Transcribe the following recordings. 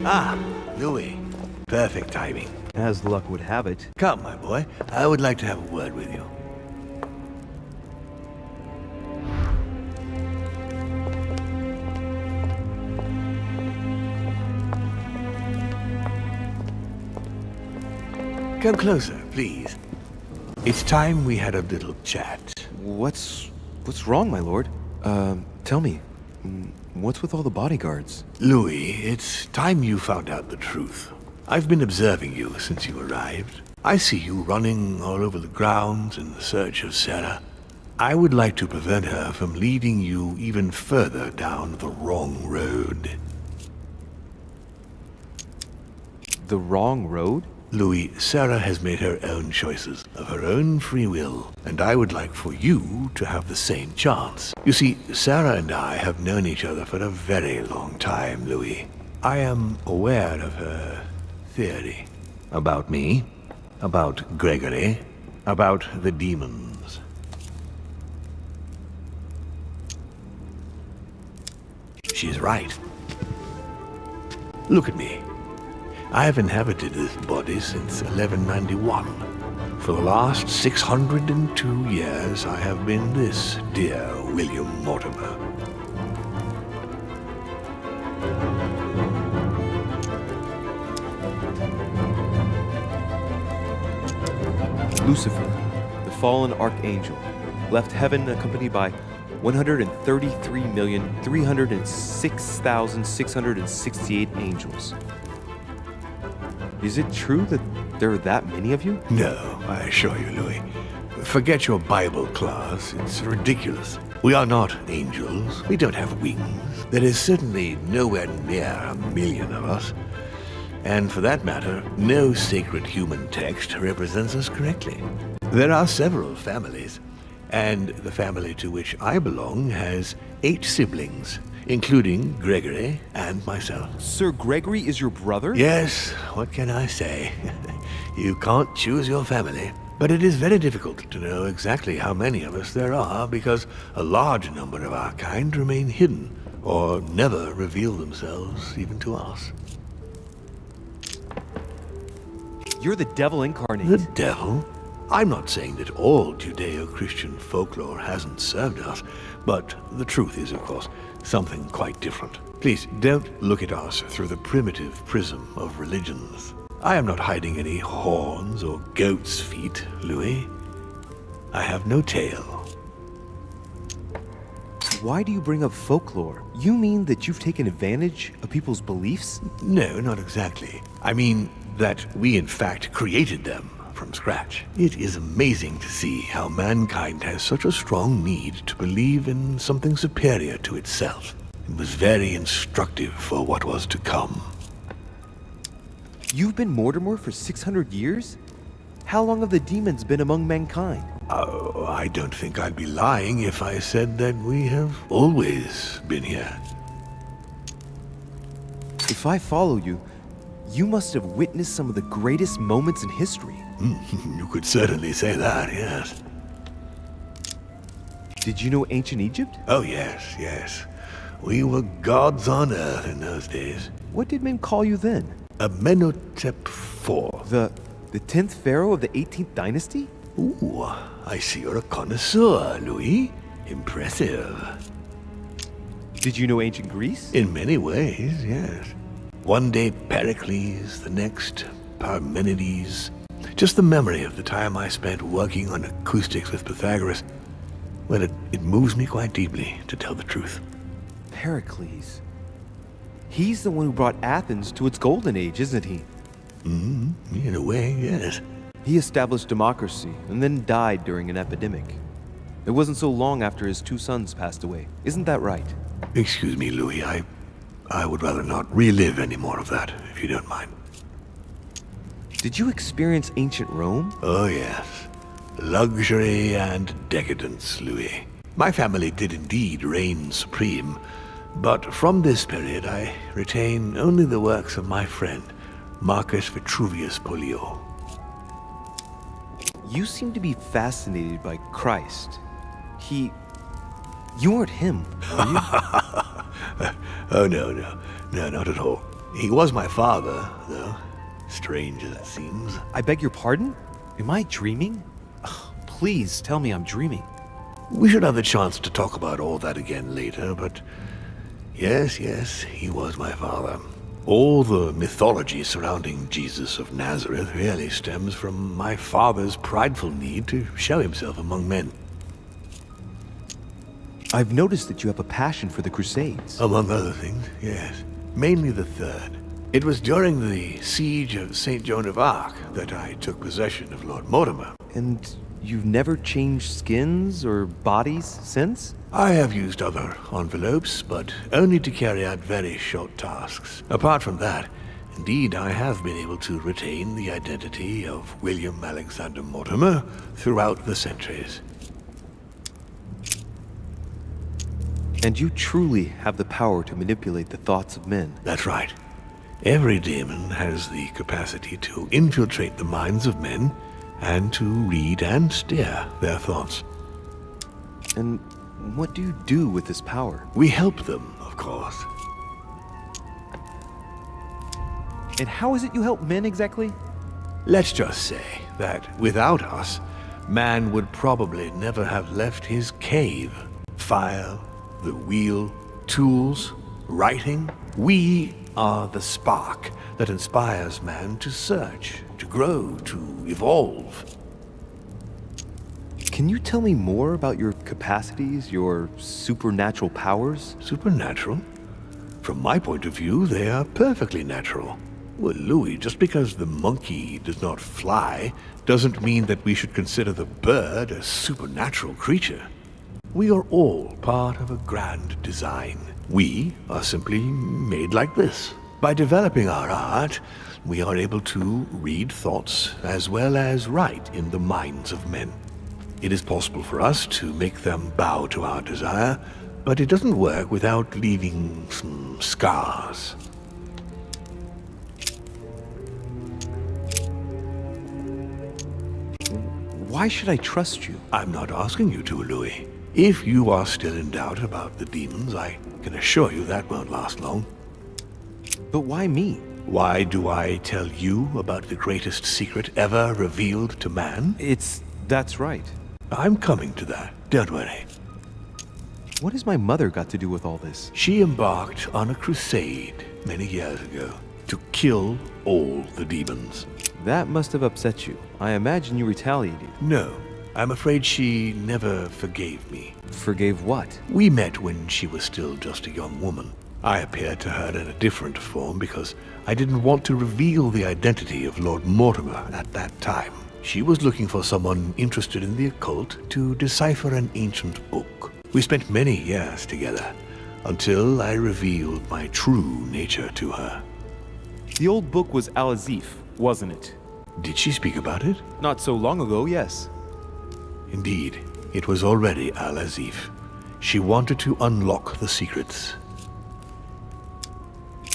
Ah, Louis. Perfect timing. As luck would have it. Come, my boy. I would like to have a word with you. Come closer, please. It's time we had a little chat. What's wrong, my lord? Tell me. What's with all the bodyguards? Louis, it's time you found out the truth. I've been observing you since you arrived. I see you running all over the grounds in search of Sarah. I would like to prevent her from leading you even further down the wrong road. The wrong road? Louis, Sarah has made her own choices, of her own free will, and I would like for you to have the same chance. You see, Sarah and I have known each other for a very long time, Louis. I am aware of her theory. About me, about Gregory, about the demons. She's right. Look at me. I have inhabited this body since 1191. For the last 602 years, I have been this dear William Mortimer. Lucifer, the fallen archangel, left heaven accompanied by 133,306,668 angels. Is it true that there are that many of you? No, I assure you, Louis. Forget your Bible class. It's ridiculous. We are not angels. We don't have wings. There is certainly nowhere near 1,000,000 of us. And for that matter, no sacred human text represents us correctly. There are several families, and the family to which I belong has 8 siblings, including Gregory and myself. Sir Gregory is your brother? Yes, what can I say? You can't choose your family. But it is very difficult to know exactly how many of us there are because a large number of our kind remain hidden or never reveal themselves even to us. You're the devil incarnate. The devil? I'm not saying that all Judeo-Christian folklore hasn't served us, but the truth is, of course, something quite different. Please, don't look at us through the primitive prism of religions. I am not hiding any horns or goat's feet, Louis. I have no tail. Why do you bring up folklore? You mean that you've taken advantage of people's beliefs? No, not exactly. I mean that we in fact created them from scratch. It is amazing to see how mankind has such a strong need to believe in something superior to itself. It was very instructive for what was to come. You've been Mortimer for 600 years? How long have the demons been among mankind? Oh, I don't think I'd be lying if I said that we have always been here. If I follow you, you must have witnessed some of the greatest moments in history. You could certainly say that, yes. Did you know ancient Egypt? Oh, yes, yes. We were gods on earth in those days. What did men call you then? Amenhotep IV. The 10th pharaoh of the 18th dynasty? Ooh, I see you're a connoisseur, Louis. Impressive. Did you know ancient Greece? In many ways, yes. One day Pericles, the next Parmenides. Just the memory of the time I spent working on acoustics with Pythagoras, well, it moves me quite deeply, to tell the truth. Pericles. He's the one who brought Athens to its golden age, isn't he? In a way, yes. He established democracy and then died during an epidemic. It wasn't so long after his 2 sons passed away. Isn't that right? Excuse me, Louis. I would rather not relive any more of that, if you don't mind. Did you experience ancient Rome? Oh, yes. Luxury and decadence, Louis. My family did indeed reign supreme, but from this period I retain only the works of my friend, Marcus Vitruvius Pollio. You seem to be fascinated by Christ. You weren't him, were you? Oh, no, not at all. He was my father, though, strange as it seems. I beg your pardon? Am I dreaming? Ugh, please tell me I'm dreaming. We should have the chance to talk about all that again later, but yes, he was my father. All the mythology surrounding Jesus of Nazareth really stems from my father's prideful need to show himself among men. I've noticed that you have a passion for the Crusades. Among other things, yes. Mainly the third. It was during the siege of St. Joan of Arc that I took possession of Lord Mortimer. And you've never changed skins or bodies since? I have used other envelopes, but only to carry out very short tasks. Apart from that, indeed, I have been able to retain the identity of William Alexander Mortimer throughout the centuries. And you truly have the power to manipulate the thoughts of men. That's right. Every demon has the capacity to infiltrate the minds of men and to read and steer their thoughts. And what do you do with this power? We help them, of course. And how is it you help men exactly? Let's just say that without us, man would probably never have left his cave. Fire, the wheel, tools, writing. We are the spark that inspires man to search, to grow, to evolve. Can you tell me more about your capacities, your supernatural powers? Supernatural? From my point of view, they are perfectly natural. Well, Louis, just because the monkey does not fly doesn't mean that we should consider the bird a supernatural creature. We are all part of a grand design. We are simply made like this. By developing our art, we are able to read thoughts as well as write in the minds of men. It is possible for us to make them bow to our desire, but it doesn't work without leaving some scars. Why should I trust you? I'm not asking you to, Louis. If you are still in doubt about the demons, I can assure you that won't last long. But why me? Why do I tell you about the greatest secret ever revealed to man? That's right. I'm coming to that, don't worry. What has my mother got to do with all this? She embarked on a crusade many years ago to kill all the demons. That must have upset you. I imagine you retaliated. No, I'm afraid she never forgave me. Forgave what? We met when she was still just a young woman. I appeared to her in a different form because I didn't want to reveal the identity of Lord Mortimer at that time. She was looking for someone interested in the occult to decipher an ancient book. We spent many years together until I revealed my true nature to her. The old book was Al-Azif, wasn't it? Did she speak about it? Not so long ago, yes. Indeed, it was already Al-Azif. She wanted to unlock the secrets.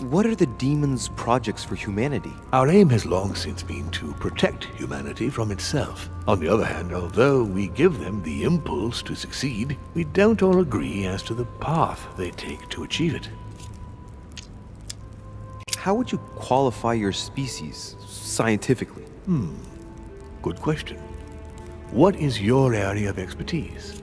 What are the demons' projects for humanity? Our aim has long since been to protect humanity from itself. On the other hand, although we give them the impulse to succeed, we don't all agree as to the path they take to achieve it. How would you qualify your species, scientifically? Good question. What is your area of expertise?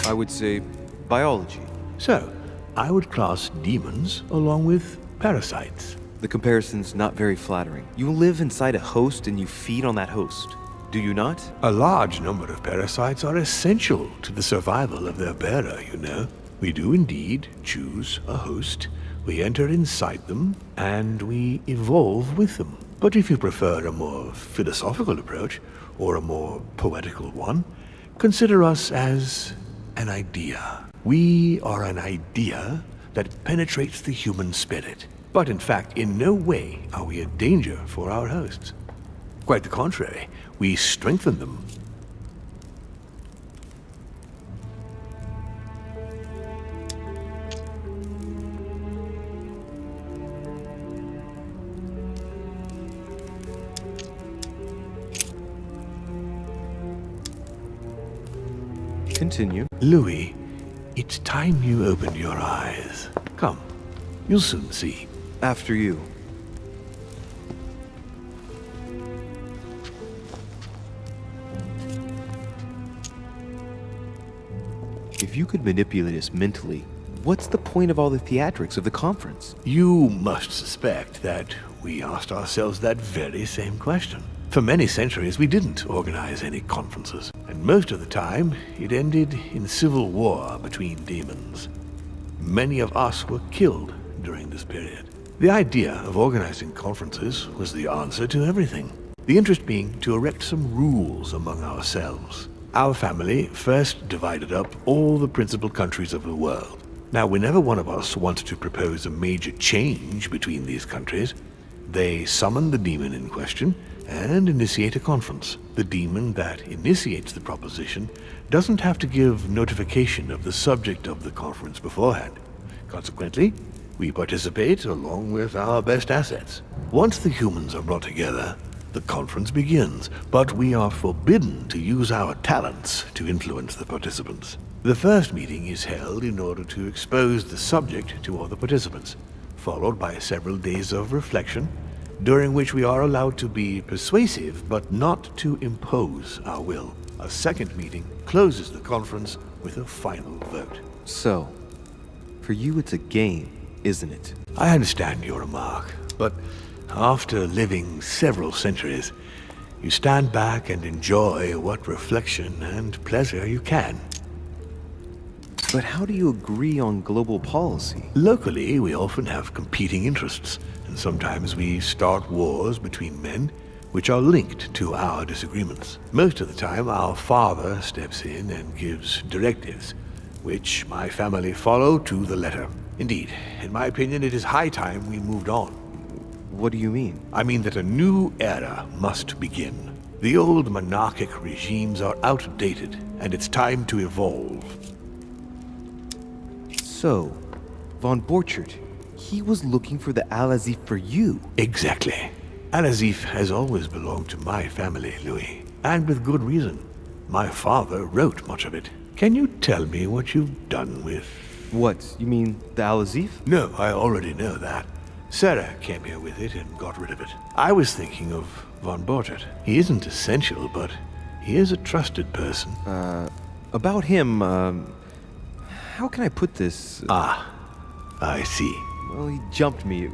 I would say biology. So, I would class demons along with parasites. The comparison's not very flattering. You live inside a host and you feed on that host. Do you not? A large number of parasites are essential to the survival of their bearer, you know. We do indeed choose a host, we enter inside them, and we evolve with them. But if you prefer a more philosophical approach, or a more poetical one, consider us as an idea. We are an idea that penetrates the human spirit. But in fact, in no way are we a danger for our hosts. Quite the contrary, we strengthen them. Continue. Louis, it's time you opened your eyes. Come, you'll soon see. After you. If you could manipulate us mentally, what's the point of all the theatrics of the conference? You must suspect that we asked ourselves that very same question. For many centuries, we didn't organize any conferences, and most of the time, it ended in civil war between demons. Many of us were killed during this period. The idea of organizing conferences was the answer to everything. The interest being to erect some rules among ourselves. Our family first divided up all the principal countries of the world. Now, whenever one of us wanted to propose a major change between these countries, they summon the demon in question and initiate a conference. The demon that initiates the proposition doesn't have to give notification of the subject of the conference beforehand. Consequently, we participate along with our best assets. Once the humans are brought together, the conference begins, but we are forbidden to use our talents to influence the participants. The first meeting is held in order to expose the subject to all the participants, followed by several days of reflection, during which we are allowed to be persuasive but not to impose our will. A second meeting closes the conference with a final vote. So, for you it's a game, isn't it? I understand your remark, but after living several centuries, you stand back and enjoy what reflection and pleasure you can. But how do you agree on global policy? Locally, we often have competing interests, and sometimes we start wars between men which are linked to our disagreements. Most of the time, our father steps in and gives directives, which my family follow to the letter. Indeed, in my opinion, it is high time we moved on. What do you mean? I mean that a new era must begin. The old monarchic regimes are outdated, and it's time to evolve. So, von Borchert, he was looking for the Al-Azif for you. Exactly. Al-Azif has always belonged to my family, Louis, and with good reason. My father wrote much of it. Can you tell me what you've done with... What, you mean the Al-Azif? No, I already know that. Sarah came here with it and got rid of it. I was thinking of von Borchert. He isn't essential, but he is a trusted person. About him, how can I put this? I see. Well, he jumped me.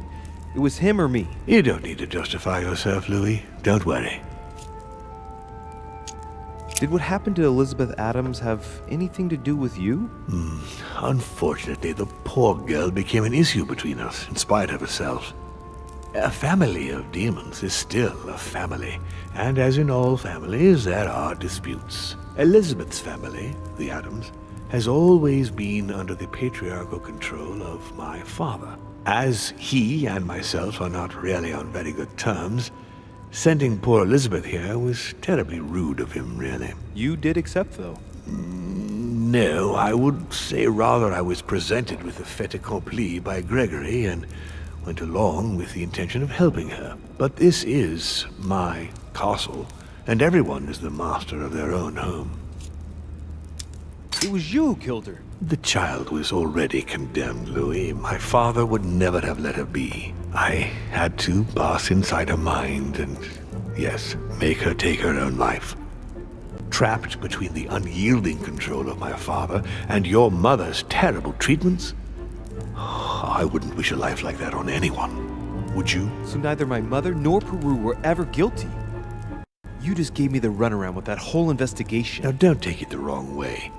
It was him or me. You don't need to justify yourself, Louis. Don't worry. Did what happened to Elizabeth Adams have anything to do with you? Unfortunately, the poor girl became an issue between us, in spite of herself. A family of demons is still a family, and as in all families, there are disputes. Elizabeth's family, the Adams, has always been under the patriarchal control of my father. As he and myself are not really on very good terms, sending poor Elizabeth here was terribly rude of him, really. You did accept, though. No, I would say rather I was presented with a fait accompli by Gregory and went along with the intention of helping her. But this is my castle, and everyone is the master of their own home. It was you who killed her. The child was already condemned, Louis. My father would never have let her be. I had to pass inside her mind and, yes, make her take her own life. Trapped between the unyielding control of my father and your mother's terrible treatments, I wouldn't wish a life like that on anyone. Would you? So neither my mother nor Peru were ever guilty. You just gave me the runaround with that whole investigation. Now, don't take it the wrong way.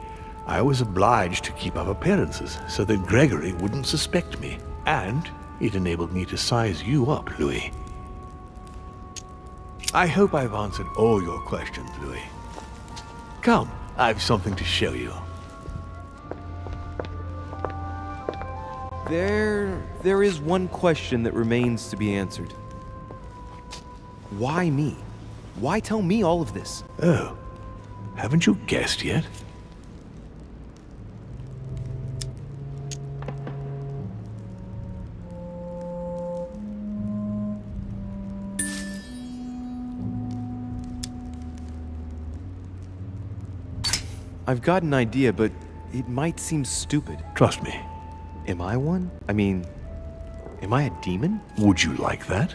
I was obliged to keep up appearances so that Gregory wouldn't suspect me. And it enabled me to size you up, Louis. I hope I've answered all your questions, Louis. Come, I've something to show you. There is one question that remains to be answered. Why me? Why tell me all of this? Oh, haven't you guessed yet? I've got an idea, but it might seem stupid. Trust me. Am I one? I mean, am I a demon? Would you like that?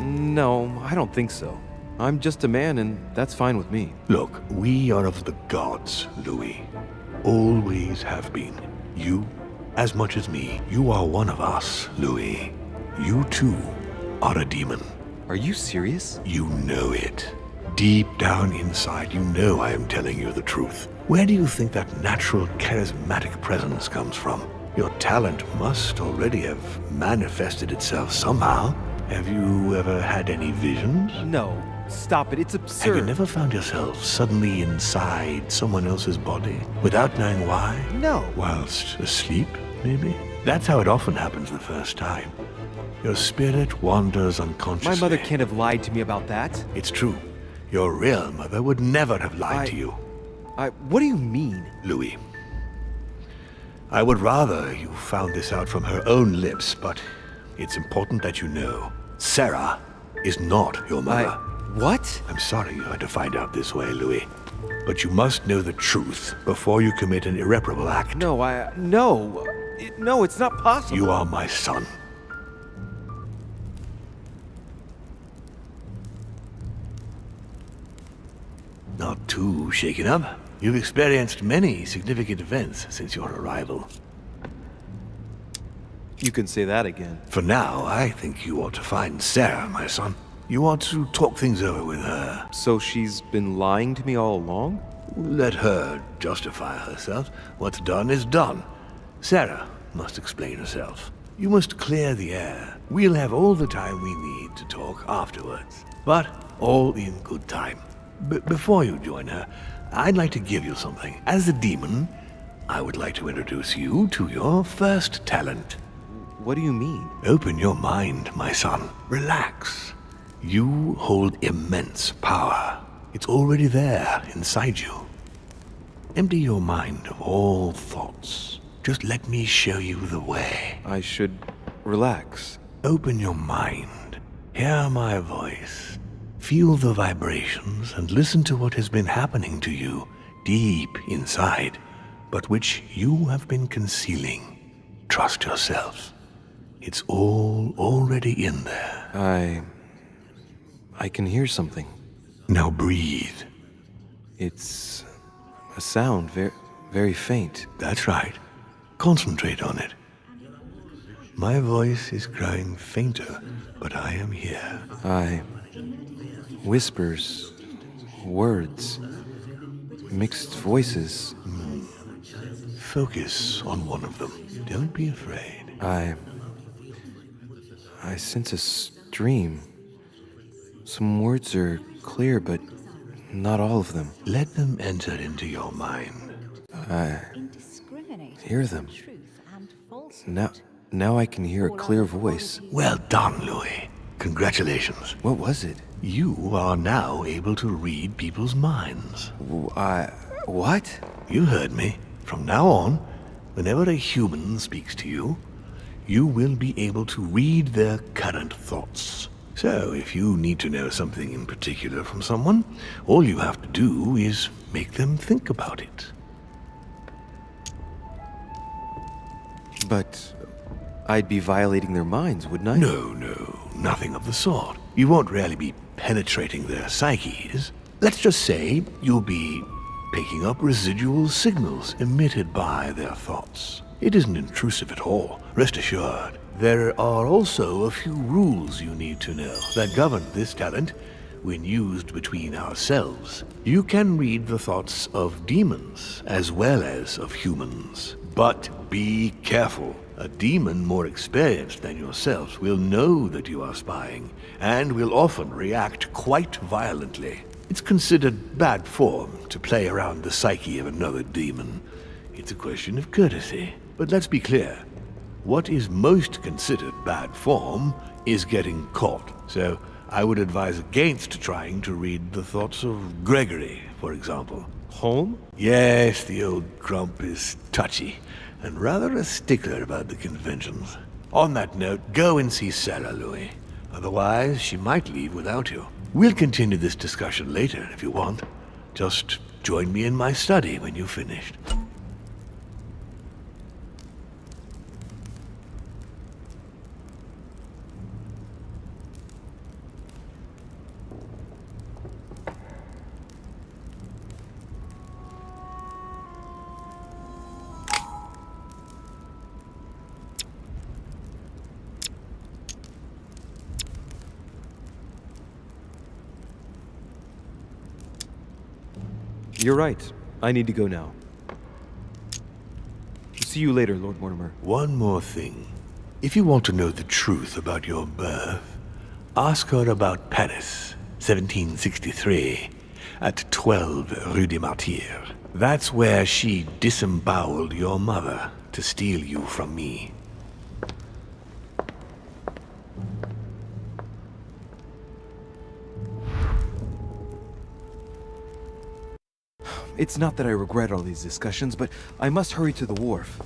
No, I don't think so. I'm just a man, and that's fine with me. Look, we are of the gods, Louis. Always have been. You, as much as me, you are one of us, Louis. You too are a demon. Are you serious? You know it. Deep down inside, you know I am telling you the truth. Where do you think that natural, charismatic presence comes from? Your talent must already have manifested itself somehow. Have you ever had any visions? No. Stop it. It's absurd. Have you never found yourself suddenly inside someone else's body without knowing why? No. Whilst asleep, maybe? That's how it often happens the first time. Your spirit wanders unconsciously. My mother can't have lied to me about that. It's true. Your real mother would never have lied to you. What do you mean? Louis, I would rather you found this out from her own lips, but it's important that you know. Sarah is not your mother. What? I'm sorry you had to find out this way, Louis. But you must know the truth before you commit an irreparable act. No, no, it's not possible. You are my son. Not too shaken up. You've experienced many significant events since your arrival. You can say that again. For now, I think you ought to find Sarah, my son. You ought to talk things over with her. So she's been lying to me all along? Let her justify herself. What's done is done. Sarah must explain herself. You must clear the air. We'll have all the time we need to talk afterwards. But all in good time. Before you join her, I'd like to give you something. As a demon, I would like to introduce you to your first talent. What do you mean? Open your mind, my son. Relax. You hold immense power. It's already there inside you. Empty your mind of all thoughts. Just let me show you the way. I should relax. Open your mind. Hear my voice. Feel the vibrations and listen to what has been happening to you deep inside, but which you have been concealing. Trust yourself. It's all already in there. I can hear something. Now breathe. It's a sound, very faint. That's right. Concentrate on it. My voice is growing fainter, but I am here. Whispers, words, mixed voices. Focus on one of them. Don't be afraid. I sense a stream. Some words are clear, but not all of them. Let them enter into your mind. I hear them. Now I can hear a clear voice. Well done, Louis. Congratulations. What was it? You are now able to read people's minds. What? You heard me. From now on, whenever a human speaks to you, you will be able to read their current thoughts. So, if you need to know something in particular from someone, all you have to do is make them think about it. But I'd be violating their minds, wouldn't I? No, nothing of the sort. You won't really be penetrating their psyches. Let's just say you'll be picking up residual signals emitted by their thoughts. It isn't intrusive at all, rest assured. There are also a few rules you need to know that govern this talent when used between ourselves. You can read the thoughts of demons as well as of humans. But be careful. A demon more experienced than yourself will know that you are spying and will often react quite violently. It's considered bad form to play around the psyche of another demon. It's a question of courtesy. But let's be clear. What is most considered bad form is getting caught. So I would advise against trying to read the thoughts of Gregory, for example. Home? Yes, the old grump is touchy and rather a stickler about the conventions. On that note, go and see Sarah, Louis. Otherwise, she might leave without you. We'll continue this discussion later if you want. Just join me in my study when you've finished. You're right. I need to go now. See you later, Lord Mortimer. One more thing. If you want to know the truth about your birth, ask her about Paris, 1763, at 12 Rue des Martyrs. That's where she disemboweled your mother to steal you from me. It's not that I regret all these discussions, but I must hurry to the wharf.